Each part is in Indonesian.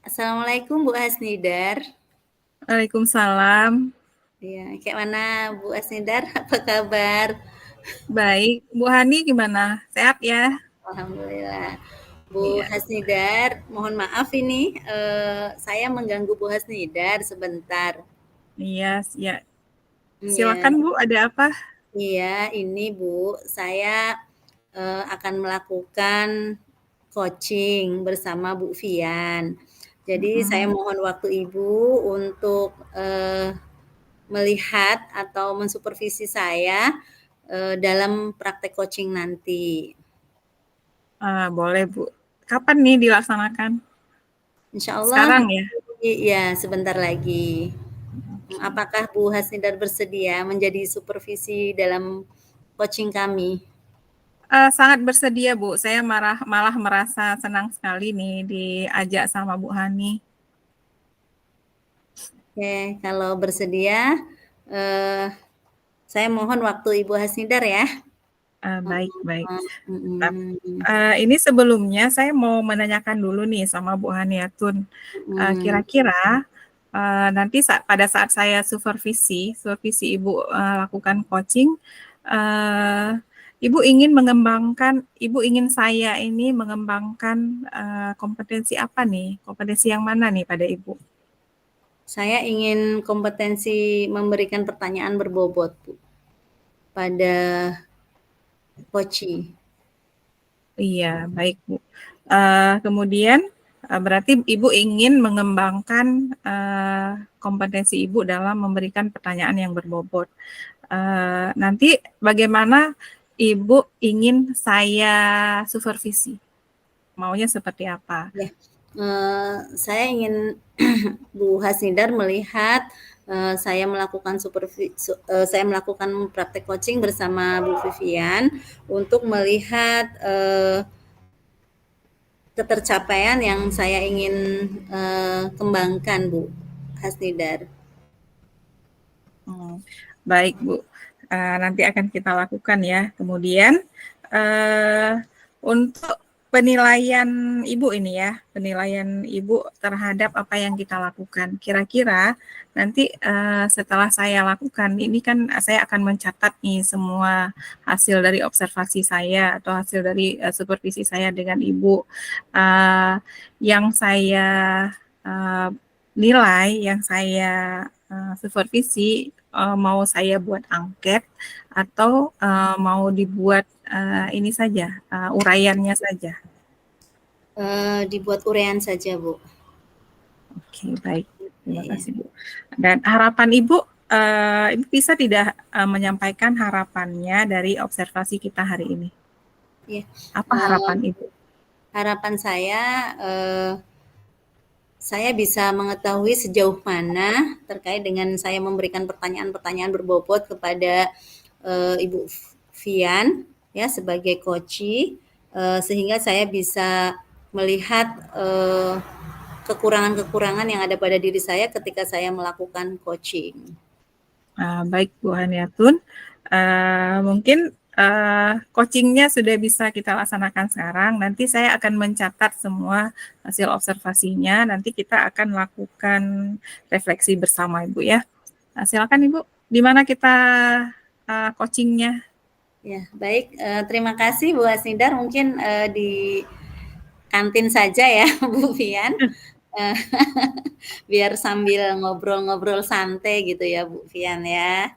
Assalamualaikum Bu Hasnidar. Waalaikumsalam. Iya, kayak mana Bu Hasnidar? Apa kabar? Baik, Bu Hani gimana? Sehat ya? Alhamdulillah. Bu Iya. Hasnidar, mohon maaf ini saya mengganggu Bu Hasnidar sebentar. Iya, ya. Iya, Silakan Bu, ada apa? iya ini Bu, saya akan melakukan coaching bersama Bu Fian. Jadi saya Mm-mm. mohon waktu Ibu untuk melihat atau mensupervisi saya dalam praktek coaching nanti. Boleh Bu. Kapan nih dilaksanakan? Insya Allah, Sekarang ya? ya sebentar lagi. Oke. Apakah Bu Hasnidar bersedia menjadi supervisi dalam coaching kami? Sangat bersedia Bu. Saya malah merasa senang sekali nih diajak sama Bu Hani. Oke, kalau bersedia, eh, saya mohon waktu Ibu Hasnidar ya. Baik, baik. Mm-mm. Ini sebelumnya saya mau menanyakan dulu nih sama Bu Haniatun. Mm-mm. Kira-kira nanti pada saat saya supervisi Ibu lakukan coaching, uh, Ibu ingin saya ini mengembangkan kompetensi apa nih? Kompetensi yang mana nih pada Ibu? Saya ingin kompetensi memberikan pertanyaan berbobot Bu, pada coaching. Iya, baik Bu. Kemudian berarti Ibu ingin mengembangkan kompetensi Ibu dalam memberikan pertanyaan yang berbobot. Nanti bagaimana Ibu ingin saya supervisi? Maunya seperti apa? Ya, saya ingin Bu Hasnidar melihat saya melakukan praktek coaching bersama Bu Vivian untuk melihat ketercapaian yang saya ingin kembangkan, Bu Hasnidar. Baik, Bu. Nanti akan kita lakukan ya. Kemudian untuk penilaian Ibu ini ya, penilaian Ibu terhadap apa yang kita lakukan. Kira-kira nanti setelah saya lakukan, ini kan saya akan mencatat nih semua hasil dari observasi saya atau hasil dari supervisi saya dengan Ibu. Uh, yang saya uh, nilai, yang saya supervisi, mau saya buat angket atau mau dibuat ini saja, uraiannya saja. Dibuat uraian saja, Bu. Oke, baik. Terima Ya, kasih, Bu. Dan harapan Ibu, Ibu bisa tidak menyampaikan harapannya dari observasi kita hari ini? ya. Apa harapan Ibu? Harapan saya bisa mengetahui sejauh mana terkait dengan saya memberikan pertanyaan-pertanyaan berbobot kepada Ibu Fian ya sebagai coachi, sehingga saya bisa melihat kekurangan-kekurangan yang ada pada diri saya ketika saya melakukan coaching. Baik, Bu Haniatun. Mungkin coachingnya sudah bisa kita laksanakan sekarang. Nanti saya akan mencatat semua hasil observasinya. Nanti kita akan lakukan refleksi bersama, Ibu ya. Silakan Ibu, di mana kita coachingnya? Ya, baik. Terima kasih Bu Asnidar. Mungkin di kantin saja ya, Bu Fian. Eh, biar sambil ngobrol-ngobrol santai gitu ya, Bu Fian ya.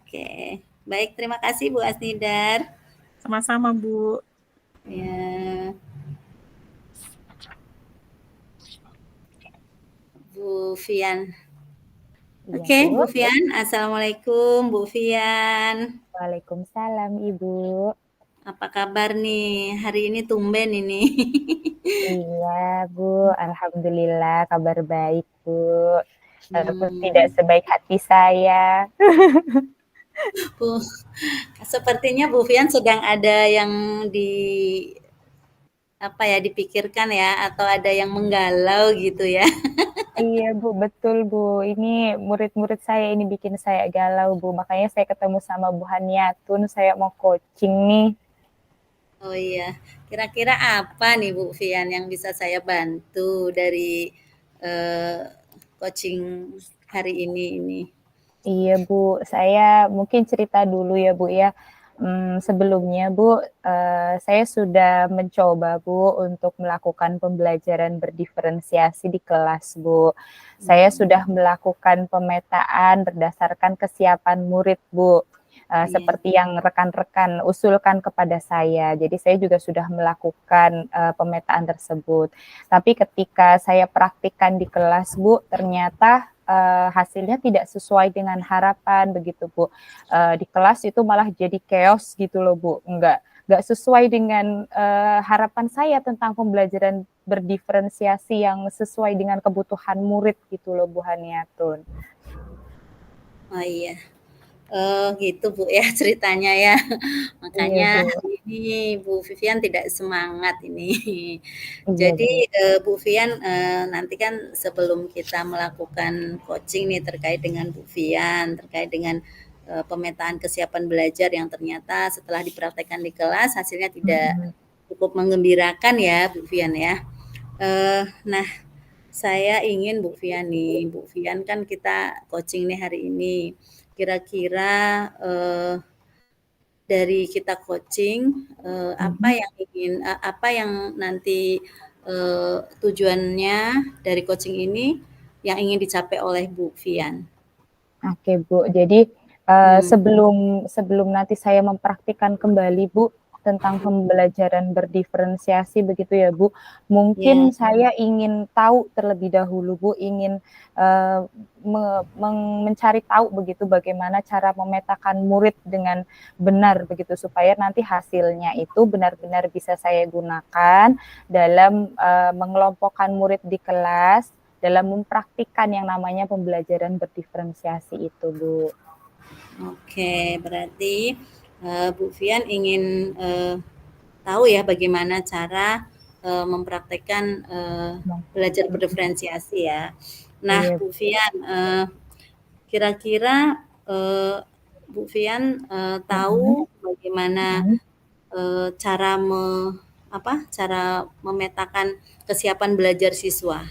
Oke, baik. Terima kasih Bu Asnidar. Sama-sama, Bu. Ya, Bu Fian. Iya, Oke, Bu. Bu Fian. Assalamualaikum, Bu Fian. Waalaikumsalam, Ibu. Apa kabar nih? Hari ini tumben ini. Iya, Bu. Alhamdulillah, kabar baik, Bu. Walaupun tidak Hmm, sebaik hati saya. Bu, sepertinya Bu Fian sedang ada yang di apa ya dipikirkan ya atau ada yang menggalau gitu ya. Iya, Bu. Betul, Bu. Ini murid-murid saya ini bikin saya galau, Bu. Makanya saya ketemu sama Bu Haniatun. Saya mau coaching nih. Oh iya, kira-kira apa nih Bu Fian yang bisa saya bantu dari coaching hari ini? Iya Bu, saya mungkin cerita dulu ya Bu ya. Sebelumnya Bu, saya sudah mencoba Bu untuk melakukan pembelajaran berdiferensiasi di kelas Bu. Saya sudah melakukan pemetaan berdasarkan kesiapan murid Bu. Iya. Seperti yang rekan-rekan usulkan kepada saya. Jadi saya juga sudah melakukan pemetaan tersebut. Tapi ketika saya praktikkan di kelas Bu, ternyata hasilnya tidak sesuai dengan harapan begitu Bu. Di kelas itu malah jadi chaos gitu loh Bu. Nggak sesuai dengan harapan saya tentang pembelajaran berdiferensiasi yang sesuai dengan kebutuhan murid gitu loh Bu Haniatun. Oh iya. Oh gitu Bu ya ceritanya ya. Iya Makanya Bu, hari ini Bu Vivian tidak semangat ini. iya Jadi Bu. Bu Vian nanti kan sebelum kita melakukan coaching nih terkait dengan Bu Vian, terkait dengan pemetaan kesiapan belajar yang ternyata setelah dipraktekkan di kelas hasilnya tidak Mm-mm. cukup menggembirakan ya Bu Vian ya. Nah, saya ingin Bu Fian nih, Bu Fian kan kita coaching nih hari ini. Kira-kira dari kita coaching Mhm. apa yang nanti tujuannya dari coaching ini yang ingin dicapai oleh Bu Fian? Oke Bu, jadi Hmm, sebelum nanti saya mempraktikkan kembali Bu tentang pembelajaran berdiferensiasi begitu ya Bu, mungkin ya, saya ingin tahu terlebih dahulu Bu, ingin uh, mencari tahu begitu bagaimana cara memetakan murid dengan benar begitu supaya nanti hasilnya itu benar-benar bisa saya gunakan dalam mengelompokkan murid di kelas dalam mempraktikkan yang namanya pembelajaran berdiferensiasi itu, Bu. oke. Berarti Bu Fian ingin tahu ya bagaimana cara mempraktekkan belajar berdiferensiasi ya. Nah, Iya, Bu Fian, kira-kira Bu Fian tahu mhm, bagaimana mhm. cara cara memetakan kesiapan belajar siswa?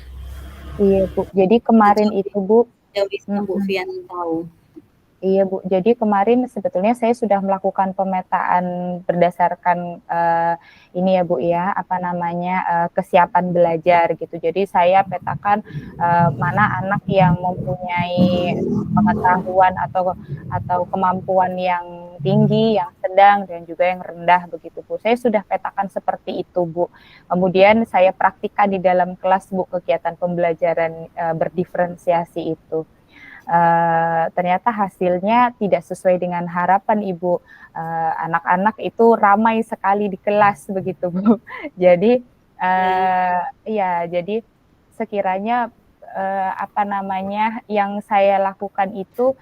Iya, Bu. Jadi kemarin Sejauh, itu, Bu, sejauh ini yang Bu mhm. Fian tahu. Iya Bu, jadi kemarin sebetulnya saya sudah melakukan pemetaan berdasarkan ini ya Bu ya, apa namanya kesiapan belajar gitu. Jadi saya petakan mana anak yang mempunyai pengetahuan atau kemampuan yang tinggi, yang sedang dan juga yang rendah begitu Bu. Saya sudah petakan seperti itu Bu. Kemudian saya praktikkan di dalam kelas Bu kegiatan pembelajaran berdiferensiasi itu. Ternyata hasilnya tidak sesuai dengan harapan Ibu. Anak-anak itu ramai sekali di kelas begitu Bu. Jadi Ya, jadi sekiranya apa namanya yang saya lakukan itu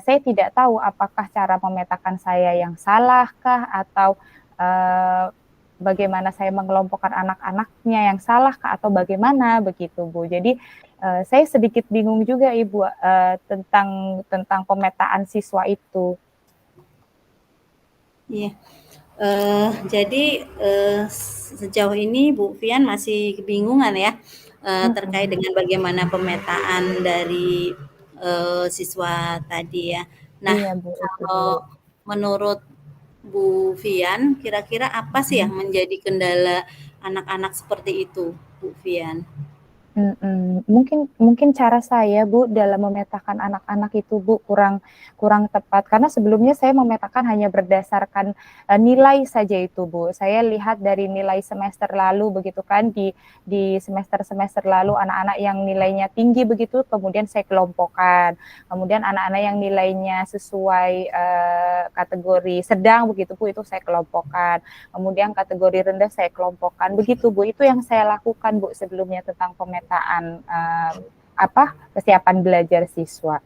saya tidak tahu apakah cara memetakan saya yang salahkah atau bagaimana saya mengelompokkan anak-anaknya yang salahkah atau bagaimana begitu Bu. Jadi saya sedikit bingung juga Ibu tentang pemetaan siswa itu. iya. Jadi sejauh ini Bu Fian masih kebingungan ya terkait Mm-mm. dengan bagaimana pemetaan dari siswa tadi ya. Nah, Iya Bu, itu Bu. kalau menurut Bu Fian, kira-kira apa sih Mm-mm. yang menjadi kendala anak-anak seperti itu, Bu Fian? Mungkin cara saya Bu dalam memetakan anak-anak itu Bu kurang tepat karena sebelumnya saya memetakan hanya berdasarkan nilai saja itu Bu. Saya lihat dari nilai semester lalu begitu kan di semester-semester lalu anak-anak yang nilainya tinggi begitu kemudian saya kelompokkan. Kemudian anak-anak yang nilainya sesuai kategori sedang begitu Bu itu saya kelompokkan. Kemudian kategori rendah saya kelompokkan. Begitu Bu, itu yang saya lakukan Bu sebelumnya tentang pemetaan kesiapan belajar siswa.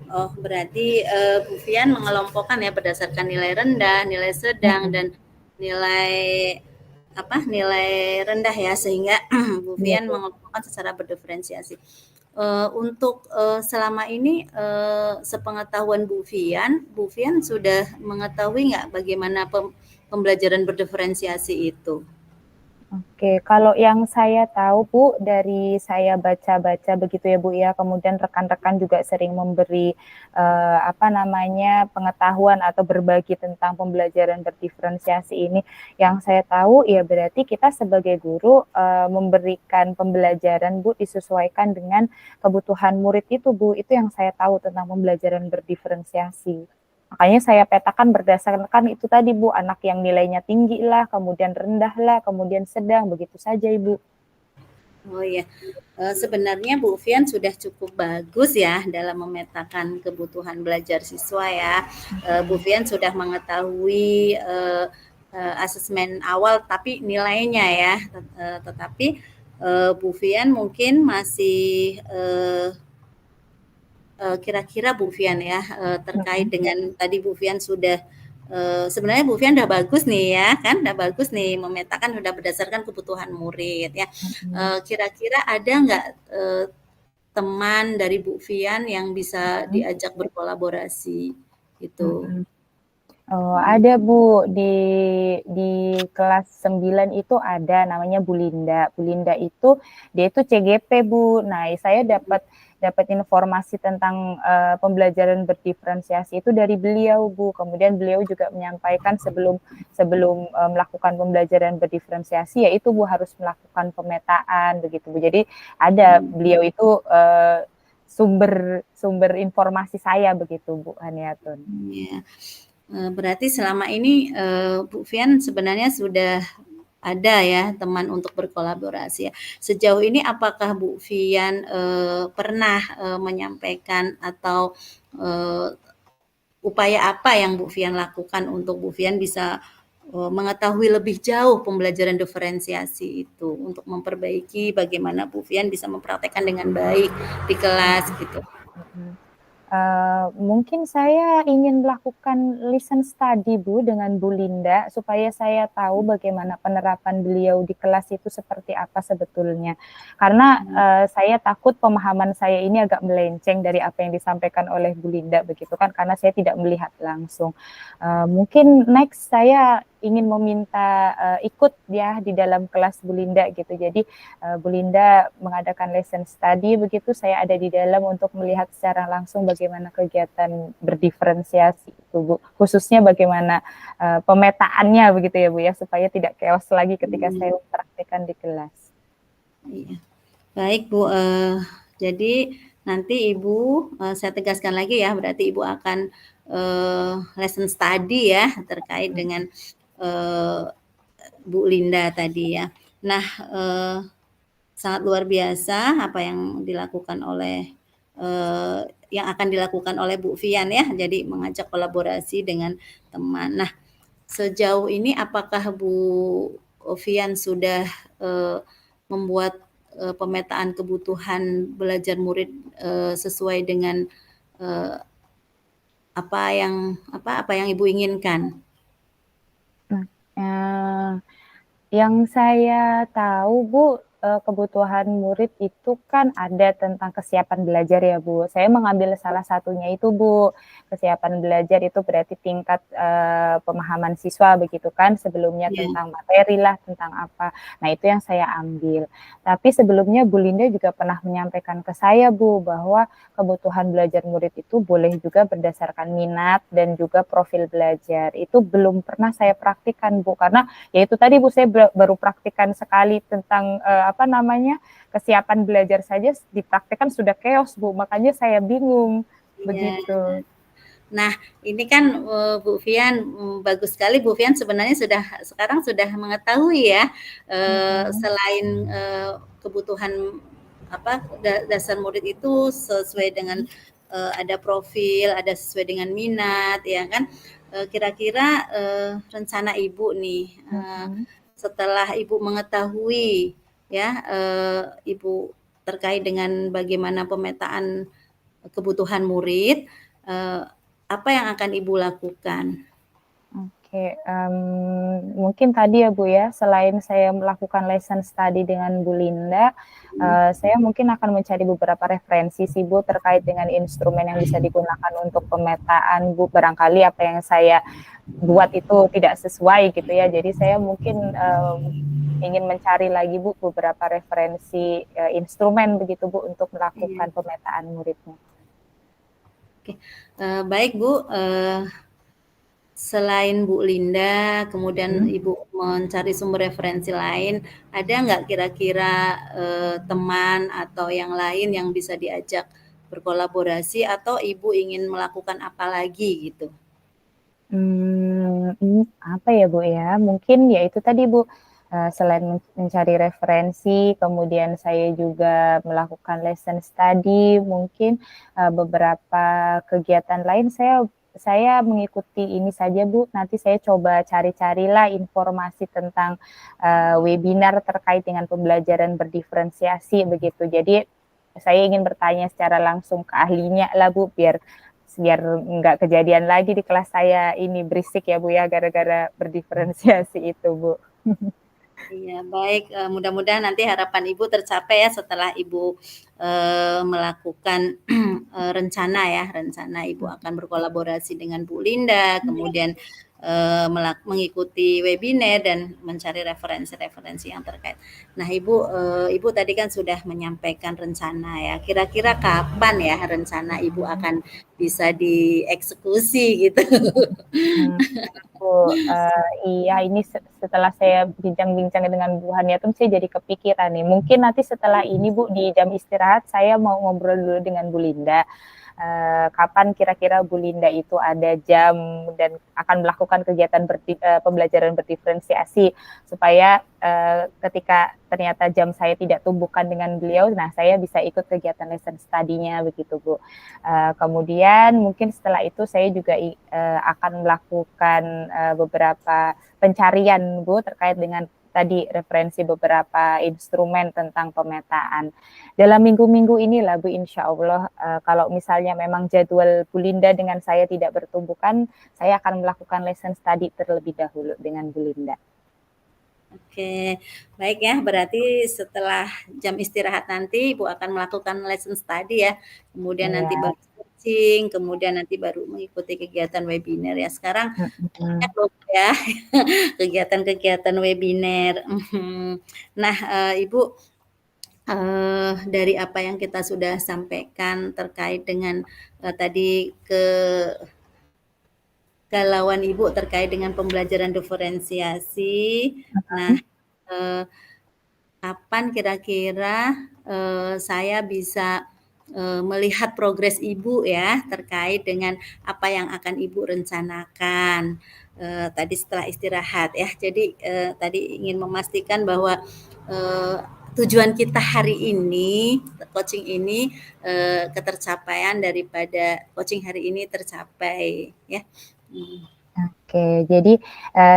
Oh, berarti Bu Fian mengelompokkan ya berdasarkan nilai rendah, nilai sedang, Mm-mm. dan nilai nilai rendah ya sehingga Bu Iya Fian Bu. mengelompokkan secara berdiferensiasi. Untuk selama ini sepengetahuan Bu Fian sudah mengetahui nggak bagaimana pembelajaran berdiferensiasi itu? Oke, kalau yang saya tahu Bu, dari saya baca-baca begitu ya Bu ya, kemudian rekan-rekan juga sering memberi pengetahuan atau berbagi tentang pembelajaran berdiferensiasi ini. Yang saya tahu ya berarti kita sebagai guru memberikan pembelajaran Bu disesuaikan dengan kebutuhan murid itu Bu. Itu yang saya tahu tentang pembelajaran berdiferensiasi. Makanya saya petakan berdasarkan itu tadi Bu, anak yang nilainya tinggi lah, kemudian rendah lah, kemudian sedang, begitu saja Ibu. Oh iya, sebenarnya Bu Fian sudah cukup bagus ya dalam memetakan kebutuhan belajar siswa ya. Bu Fian sudah mengetahui asesmen awal tapi nilainya ya, tetapi Bu Fian mungkin masih kira-kira Bu Fian ya, terkait dengan tadi Bu Fian sudah sebenarnya Bu Fian udah bagus nih ya kan, udah bagus nih memetakan udah berdasarkan kebutuhan murid ya. Kira-kira ada nggak teman dari Bu Fian yang bisa diajak berkolaborasi gitu? Oh, ada Bu, di kelas 9 itu ada namanya Bu Linda. Bu Linda itu dia itu CGP Bu. Nah, saya dapat informasi tentang pembelajaran berdiferensiasi itu dari beliau Bu. Kemudian beliau juga menyampaikan sebelum melakukan pembelajaran berdiferensiasi yaitu Bu harus melakukan pemetaan begitu Bu. Jadi ada beliau itu sumber informasi saya begitu Bu Haniatun. Iya. Berarti selama ini Bu Fian sebenarnya sudah ada ya teman untuk berkolaborasi ya. Sejauh ini apakah Bu Fian pernah menyampaikan atau upaya apa yang Bu Fian lakukan untuk Bu Fian bisa mengetahui lebih jauh pembelajaran diferensiasi itu untuk memperbaiki bagaimana Bu Fian bisa mempraktekkan dengan baik di kelas gitu. Mungkin saya ingin melakukan listen study Bu dengan Bu Linda supaya saya tahu bagaimana penerapan beliau di kelas itu seperti apa sebetulnya. Karena saya takut pemahaman saya ini agak melenceng dari apa yang disampaikan oleh Bu Linda begitu kan, karena saya tidak melihat langsung. Mungkin next saya ingin meminta ikut ya di dalam kelas Bu Linda gitu. Jadi Bu Linda mengadakan lesson study begitu, saya ada di dalam untuk melihat secara langsung bagaimana kegiatan berdiferensiasi itu Bu. Khususnya bagaimana pemetaannya begitu ya Bu ya, supaya tidak chaos lagi ketika saya mempraktikkan di kelas. Iya. Baik Bu, jadi nanti Ibu saya tegaskan lagi ya, berarti Ibu akan lesson study ya terkait dengan Bu Linda tadi ya. Nah, sangat luar biasa apa yang dilakukan oleh yang akan dilakukan oleh Bu Fian ya. Jadi mengajak kolaborasi dengan teman. Nah, sejauh ini apakah Bu Fian sudah membuat pemetaan kebutuhan belajar murid sesuai dengan apa yang Ibu inginkan? Yang saya tahu Bu, kebutuhan murid itu kan ada tentang kesiapan belajar ya Bu. Saya mengambil salah satunya itu Bu, kesiapan belajar itu berarti tingkat pemahaman siswa begitu kan, sebelumnya tentang materi lah, tentang apa. Nah itu yang saya ambil. Tapi sebelumnya Bu Linda juga pernah menyampaikan ke saya Bu, bahwa kebutuhan belajar murid itu boleh juga berdasarkan minat dan juga profil belajar. Itu belum pernah saya praktikkan Bu, karena ya itu tadi Bu, saya baru praktikkan sekali tentang kesiapan belajar saja dipraktikkan sudah chaos Bu, makanya saya bingung begitu. Nah, ini kan Bu Fian bagus sekali Bu Fian sebenarnya sekarang sudah mengetahui ya selain kebutuhan dasar murid itu sesuai dengan ada profil, ada sesuai dengan minat ya kan. Kira-kira rencana Ibu nih setelah Ibu mengetahui ya Ibu terkait dengan bagaimana pemetaan kebutuhan murid, apa yang akan Ibu lakukan? Oke, mungkin tadi ya Bu ya, selain saya melakukan lesson study dengan Bu Linda, saya mungkin akan mencari beberapa referensi sih Bu, terkait dengan instrumen yang bisa digunakan untuk pemetaan Bu. Barangkali apa yang saya buat itu tidak sesuai gitu ya, jadi saya mungkin ingin mencari lagi Bu beberapa referensi instrumen begitu Bu untuk melakukan pemetaan muridnya. Oke, baik Bu, selain Bu Linda, kemudian Ibu mencari sumber referensi lain, ada nggak kira-kira teman atau yang lain yang bisa diajak berkolaborasi, atau Ibu ingin melakukan apa lagi gitu? Apa ya Bu ya, mungkin ya itu tadi Bu, selain mencari referensi, kemudian saya juga melakukan lesson study, mungkin beberapa kegiatan lain saya mengikuti ini saja Bu, nanti saya coba cari-carilah informasi tentang webinar terkait dengan pembelajaran berdiferensiasi begitu. Jadi saya ingin bertanya secara langsung ke ahlinya lah Bu, biar nggak kejadian lagi di kelas saya ini berisik ya Bu ya, gara-gara berdiferensiasi itu Bu. Iya, baik, mudah-mudahan nanti harapan Ibu tercapai ya setelah Ibu melakukan rencana Ibu akan berkolaborasi dengan Bu Linda, kemudian mengikuti webinar dan mencari referensi-referensi yang terkait. Nah, Ibu tadi kan sudah menyampaikan rencana ya. Kira-kira kapan ya rencana Ibu akan bisa dieksekusi gitu? Iya, ini setelah saya bincang-bincang dengan Bu Haniatun, saya jadi kepikiran nih. Mungkin nanti setelah ini Bu, di jam istirahat saya mau ngobrol dulu dengan Bu Linda. Kapan kira-kira Bu Linda itu ada jam dan akan melakukan kegiatan pembelajaran berdiferensiasi, supaya ketika ternyata jam saya tidak tumbukan dengan beliau, nah saya bisa ikut kegiatan lesson study-nya begitu Bu. Kemudian mungkin setelah itu saya juga akan melakukan beberapa pencarian Bu terkait dengan tadi referensi beberapa instrumen tentang pemetaan. Dalam minggu-minggu inilah Bu, insya Allah kalau misalnya memang jadwal Bu Linda dengan saya tidak bertumbukan, saya akan melakukan lesson study terlebih dahulu dengan Bu Linda. Oke, baik ya. Berarti setelah jam istirahat nanti Ibu akan melakukan lesson study ya. Kemudian nanti baru coaching, kemudian nanti baru mengikuti kegiatan webinar ya. Sekarang banyak loh ya kegiatan-kegiatan webinar. Nah, Ibu, dari apa yang kita sudah sampaikan terkait dengan tadi kegalauan Ibu terkait dengan pembelajaran diferensiasi. Nah, kapan kira-kira saya bisa melihat progres Ibu ya terkait dengan apa yang akan Ibu rencanakan tadi setelah istirahat ya. Jadi tadi ingin memastikan bahwa tujuan kita hari ini, coaching ini, ketercapaian daripada coaching hari ini tercapai ya. Oke, jadi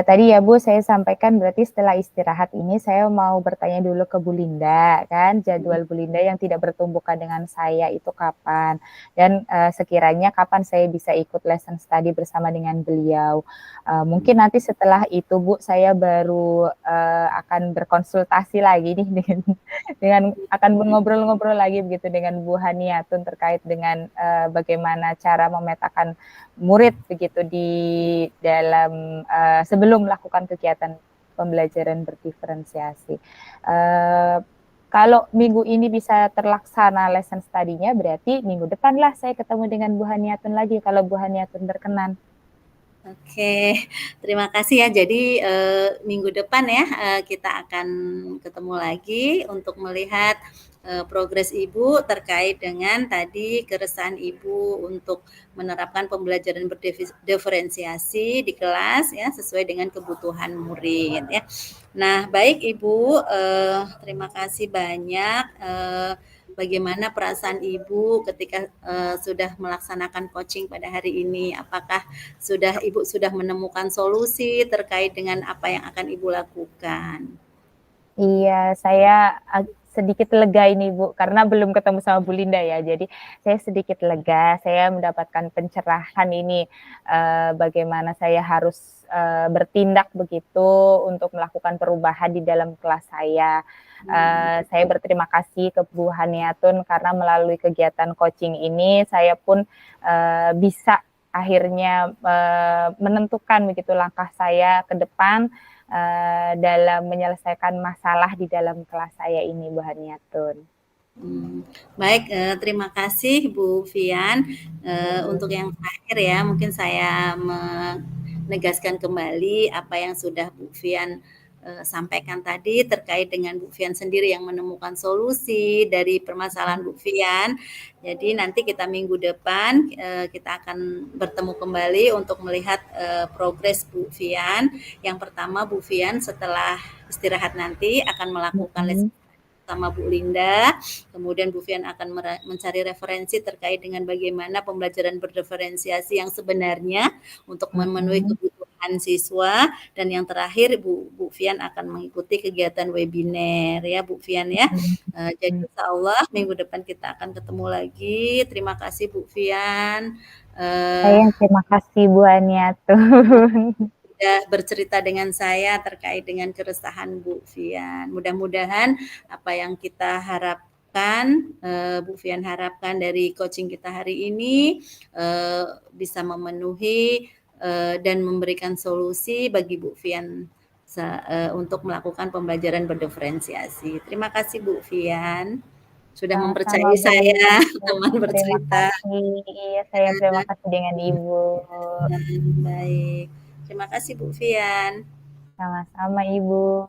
tadi ya Bu, saya sampaikan berarti setelah istirahat ini saya mau bertanya dulu ke Bu Linda kan, jadwal Bu Linda yang tidak bertumbukan dengan saya itu kapan, dan sekiranya kapan saya bisa ikut lesson study bersama dengan beliau. Mungkin nanti setelah itu Bu, saya baru akan berkonsultasi lagi nih dengan akan ngobrol-ngobrol lagi begitu dengan Bu Haniatun terkait dengan bagaimana cara memetakan murid begitu di dalam sebelum melakukan kegiatan pembelajaran berdiferensiasi. Kalau minggu ini bisa terlaksana lesson study-nya, berarti minggu depan lah saya ketemu dengan Bu Haniatun lagi kalau Bu Haniatun berkenan. Oke, terima kasih ya. Jadi minggu depan ya kita akan ketemu lagi untuk melihat progres Ibu terkait dengan tadi keresahan Ibu untuk menerapkan pembelajaran berdiferensiasi di kelas ya sesuai dengan kebutuhan murid ya. Nah, baik Ibu, terima kasih banyak. Bagaimana perasaan Ibu ketika sudah melaksanakan coaching pada hari ini? Apakah Ibu sudah menemukan solusi terkait dengan apa yang akan Ibu lakukan? Iya, sedikit lega ini Bu, karena belum ketemu sama Bu Linda ya. Jadi saya sedikit lega, saya mendapatkan pencerahan ini bagaimana saya harus bertindak begitu untuk melakukan perubahan di dalam kelas saya. Saya berterima kasih ke Bu Haniatun karena melalui kegiatan coaching ini saya pun bisa akhirnya menentukan begitu langkah saya ke depan dalam menyelesaikan masalah di dalam kelas saya ini, Bu Haniatun. Baik, terima kasih Bu Fian. Untuk yang terakhir ya, mungkin saya menegaskan kembali apa yang sudah Bu Fian sampaikan tadi terkait dengan Bu Fian sendiri yang menemukan solusi dari permasalahan Bu Fian. Jadi nanti kita minggu depan kita akan bertemu kembali untuk melihat progres Bu Fian. Yang pertama Bu Fian setelah istirahat nanti akan melakukan lesson sama Bu Linda, kemudian Bu Fian akan mencari referensi terkait dengan bagaimana pembelajaran berdiferensiasi yang sebenarnya untuk memenuhi kebutuhan siswa, dan yang terakhir Bu Fian akan mengikuti kegiatan webinar ya Bu Fian ya. Jadi insya Allah minggu depan kita akan ketemu lagi. Terima kasih Bu Fian. Terima kasih Bu Haniatun. Sudah bercerita dengan saya terkait dengan keresahan Bu Fian. Mudah-mudahan apa yang kita harapkan, Bu Fian harapkan dari coaching kita hari ini bisa memenuhi dan memberikan solusi bagi Bu Fian untuk melakukan pembelajaran berdiferensiasi. Terima kasih Bu Fian sudah mempercayai saya teman bercerita. Iya, saya terima kasih dengan Ibu. Baik. Terima kasih Bu Fian. Sama-sama Ibu.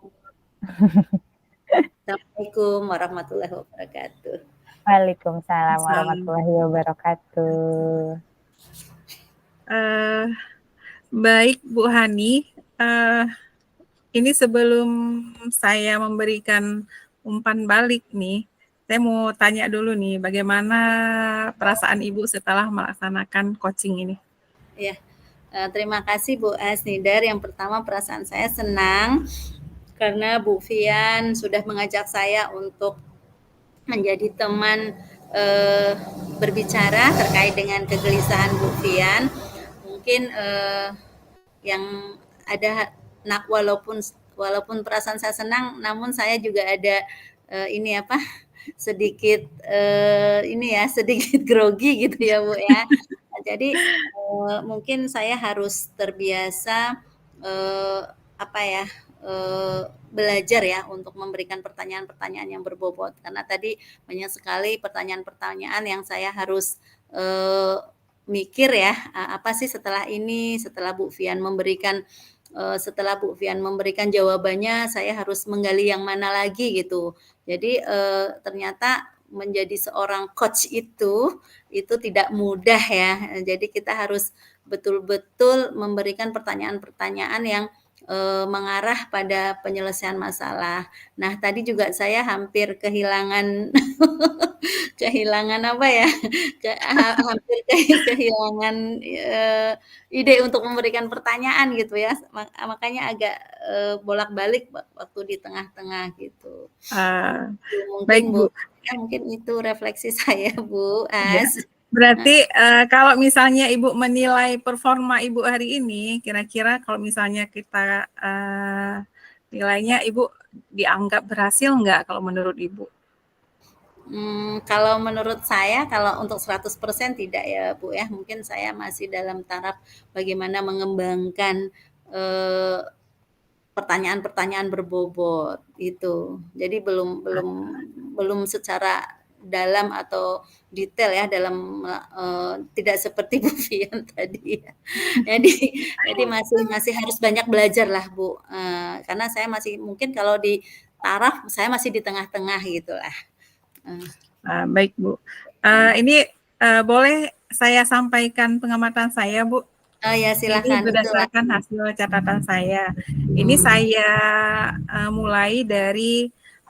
Assalamualaikum warahmatullahi wabarakatuh. Waalaikumsalam warahmatullahi wabarakatuh. Baik Bu Hani, ini sebelum saya memberikan umpan balik nih, saya mau tanya dulu nih, bagaimana perasaan Ibu setelah melaksanakan coaching ini? Ya. Terima kasih Bu Asnidar. Yang pertama perasaan saya senang karena Bu Fian sudah mengajak saya untuk menjadi teman berbicara terkait dengan kegelisahan Bu Fian. Mungkin yang ada walaupun perasaan saya senang, namun saya juga ada sedikit sedikit grogi gitu ya Bu ya. Jadi mungkin saya harus terbiasa belajar ya untuk memberikan pertanyaan-pertanyaan yang berbobot, karena tadi banyak sekali pertanyaan-pertanyaan yang saya harus mikir ya, apa sih setelah ini, setelah Bu Fian memberikan jawabannya, saya harus menggali yang mana lagi gitu. Jadi ternyata menjadi seorang coach itu tidak mudah ya. Jadi kita harus betul-betul memberikan pertanyaan-pertanyaan yang mengarah pada penyelesaian masalah. Nah, tadi juga saya hampir kehilangan hampir kehilangan ide untuk memberikan pertanyaan gitu ya. Makanya agak bolak-balik waktu di tengah-tengah gitu. Mungkin Baik Bu. Mungkin itu refleksi saya Bu As. Ya. Berarti kalau misalnya Ibu menilai performa Ibu hari ini, kira-kira kalau misalnya kita nilainya Ibu dianggap berhasil nggak kalau menurut Ibu? Kalau menurut saya, kalau untuk 100% tidak ya Bu ya. Mungkin saya masih dalam taraf bagaimana mengembangkan pertanyaan-pertanyaan berbobot itu. Jadi belum secara dalam atau detail ya, tidak seperti Bu Fian tadi ya. Jadi masih harus banyak belajar lah Bu, karena saya masih mungkin kalau di taraf saya masih di tengah-tengah gitulah. Baik Bu, ini boleh saya sampaikan pengamatan saya Bu? Oh ya silakan. Ini berdasarkan hasil catatan saya. Ini saya mulai dari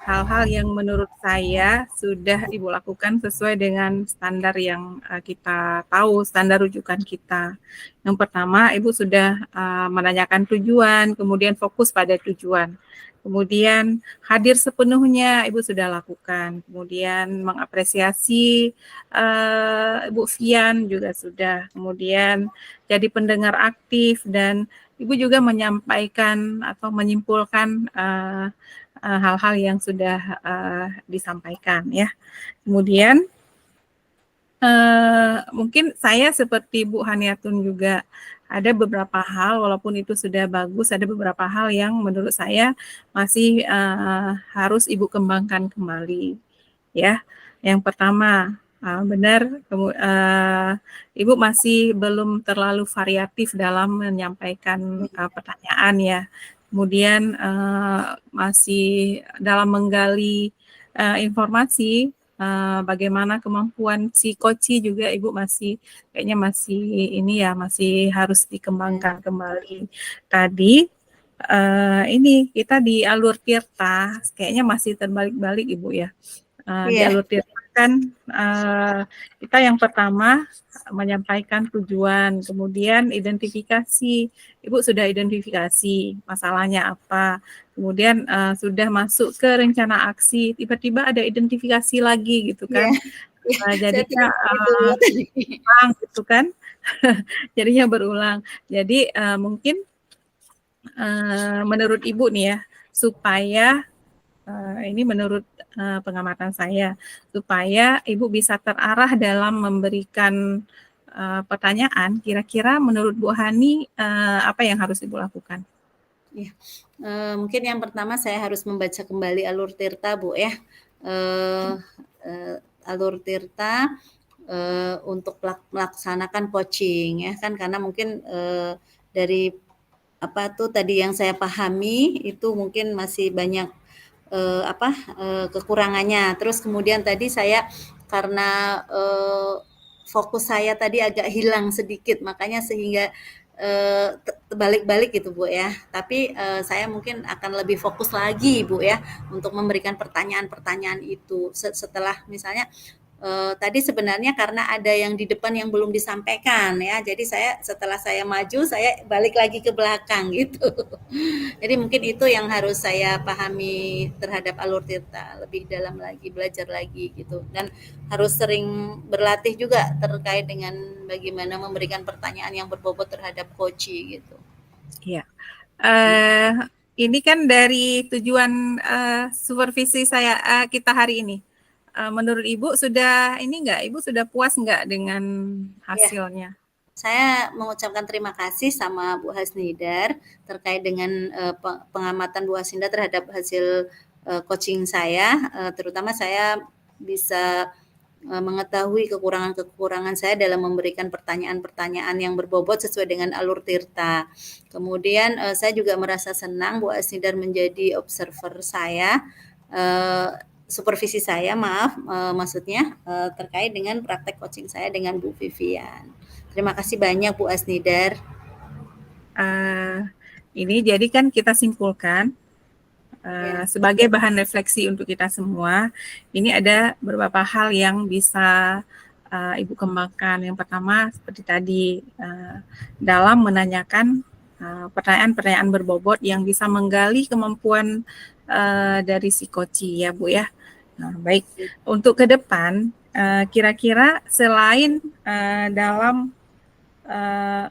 hal-hal yang menurut saya sudah Ibu lakukan sesuai dengan standar yang kita tahu, standar rujukan kita. Yang pertama, Ibu sudah menanyakan tujuan, kemudian fokus pada tujuan. Kemudian hadir sepenuhnya Ibu sudah lakukan. Kemudian mengapresiasi Ibu Fian juga sudah. Kemudian jadi pendengar aktif dan Ibu juga menyampaikan atau menyimpulkan hal-hal yang sudah disampaikan ya. Kemudian mungkin saya seperti Bu Haniatun juga ada beberapa hal walaupun itu sudah bagus, ada beberapa hal yang menurut saya masih harus Ibu kembangkan kembali ya. Yang pertama benar Ibu masih belum terlalu variatif dalam menyampaikan pertanyaan ya. Kemudian masih dalam menggali informasi bagaimana kemampuan si koci juga Ibu masih kayaknya masih ini ya masih harus dikembangkan kembali. Tadi ini kita di alur tirta kayaknya masih terbalik-balik Ibu ya. Di alur tirta kan kita yang pertama menyampaikan tujuan, kemudian identifikasi. Ibu sudah identifikasi masalahnya apa, kemudian sudah masuk ke rencana aksi, tiba-tiba ada identifikasi lagi gitu kan. Jadinya berulang gitu kan. Jadinya berulang. Jadi mungkin menurut Ibu nih ya, supaya ini menurut pengamatan saya, supaya Ibu bisa terarah dalam memberikan pertanyaan, kira-kira menurut Bu Hani apa yang harus Ibu lakukan? Ya, mungkin yang pertama saya harus membaca kembali alur tirta Bu ya, alur tirta untuk melaksanakan coaching ya kan, karena mungkin dari apa tuh tadi yang saya pahami itu mungkin masih banyak kekurangannya. Terus kemudian tadi saya karena fokus saya tadi agak hilang sedikit, makanya sehingga terbalik-balik gitu Bu ya. Tapi saya mungkin akan lebih fokus lagi Bu ya untuk memberikan pertanyaan-pertanyaan itu setelah misalnya tadi sebenarnya karena ada yang di depan yang belum disampaikan ya, jadi saya setelah saya maju saya balik lagi ke belakang gitu. Jadi mungkin itu yang harus saya pahami terhadap alur tirta lebih dalam lagi, belajar lagi gitu, dan harus sering berlatih juga terkait dengan bagaimana memberikan pertanyaan yang berbobot terhadap coaching gitu. Iya. Ini kan dari tujuan supervisi saya kita hari ini. Menurut Ibu sudah ini enggak? Ibu sudah puas enggak dengan hasilnya? Ya. Saya mengucapkan terima kasih sama Bu Hasnidar terkait dengan pengamatan Bu Hasnidar terhadap hasil coaching saya, terutama saya bisa mengetahui kekurangan-kekurangan saya dalam memberikan pertanyaan-pertanyaan yang berbobot sesuai dengan alur tirta. Kemudian saya juga merasa senang Bu Hasnidar menjadi observer saya, supervisi saya, maksudnya terkait dengan praktek coaching saya dengan Bu Vivian. Terima kasih banyak Bu Hasnidar. Ini jadi kan kita simpulkan sebagai bahan refleksi untuk kita semua. Ini ada beberapa hal yang bisa Ibu kembangkan. Yang pertama seperti tadi dalam menanyakan pertanyaan-pertanyaan berbobot yang bisa menggali kemampuan dari si coach ya Bu ya. Nah, baik, untuk ke depan kira-kira selain dalam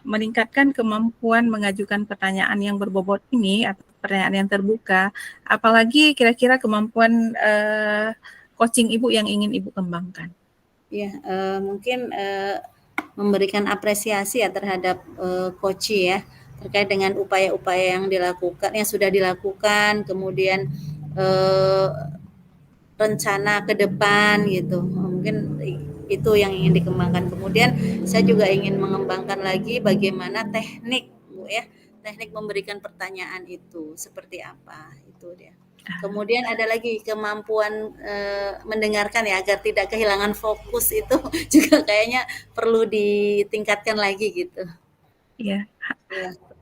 meningkatkan kemampuan mengajukan pertanyaan yang berbobot ini atau pertanyaan yang terbuka, apalagi kira-kira kemampuan coaching Ibu yang ingin Ibu kembangkan? Ya, mungkin memberikan apresiasi ya terhadap coaching ya, terkait dengan upaya-upaya yang dilakukan, yang sudah dilakukan, kemudian rencana ke depan gitu. Mungkin itu yang ingin dikembangkan. Kemudian saya juga ingin mengembangkan lagi bagaimana teknik Bu ya, teknik memberikan pertanyaan itu seperti apa, itu dia. Kemudian ada lagi kemampuan mendengarkan ya, agar tidak kehilangan fokus itu juga kayaknya perlu ditingkatkan lagi gitu. Iya.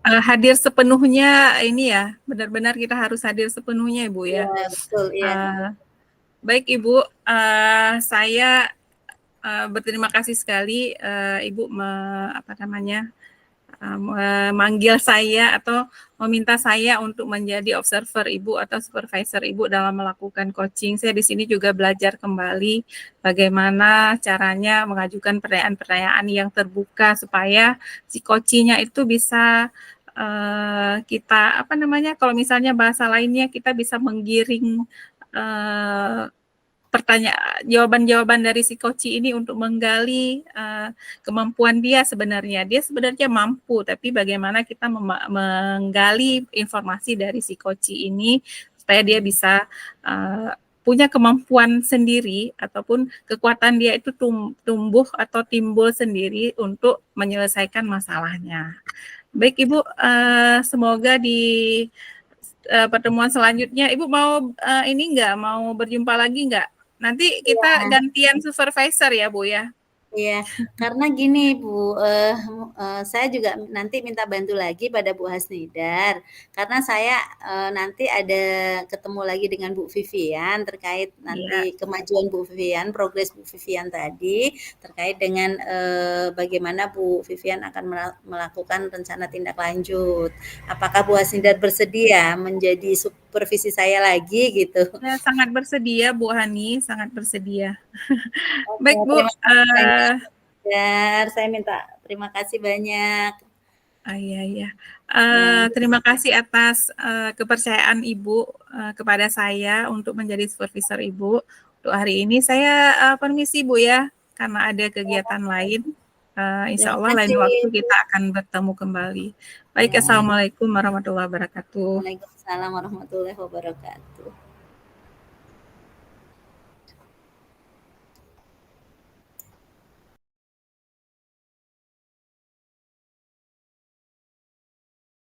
hadir sepenuhnya ini ya, benar-benar kita harus hadir sepenuhnya Ibu ya. Iya, betul, iya. Baik Ibu, saya berterima kasih sekali Ibu memanggil saya atau meminta saya untuk menjadi observer Ibu atau supervisor Ibu dalam melakukan coaching. Saya di sini juga belajar kembali bagaimana caranya mengajukan pertanyaan-pertanyaan yang terbuka supaya si coachingnya itu bisa kita kalau misalnya bahasa lainnya kita bisa menggiring jawaban-jawaban dari si coach ini untuk menggali kemampuan dia sebenarnya. Dia sebenarnya mampu, tapi bagaimana kita menggali informasi dari si coach ini supaya dia bisa punya kemampuan sendiri ataupun kekuatan dia itu tumbuh atau timbul sendiri untuk menyelesaikan masalahnya. Baik Ibu, semoga di pertemuan selanjutnya Ibu mau mau berjumpa lagi nggak? Nanti kita gantian supervisor ya Bu ya. Iya, karena gini Bu, saya juga nanti minta bantu lagi pada Bu Hasnidar, karena saya nanti ada ketemu lagi dengan Bu Vivian terkait nanti kemajuan Bu Vivian, progres Bu Vivian tadi, terkait dengan bagaimana Bu Vivian akan melakukan rencana tindak lanjut. Apakah Bu Hasnidar bersedia menjadi supervisi saya lagi gitu? Ya, sangat bersedia Bu Hani, sangat bersedia. Oke, Baik Bu, saya minta terima kasih banyak. Iya. Terima kasih atas kepercayaan Ibu kepada saya untuk menjadi supervisor Ibu. Untuk hari ini saya permisi Bu ya, karena ada kegiatan lain. Insya Allah lain waktu kita akan bertemu kembali. Baik, Assalamualaikum warahmatullahi wabarakatuh. Waalaikumsalam warahmatullahi wabarakatuh.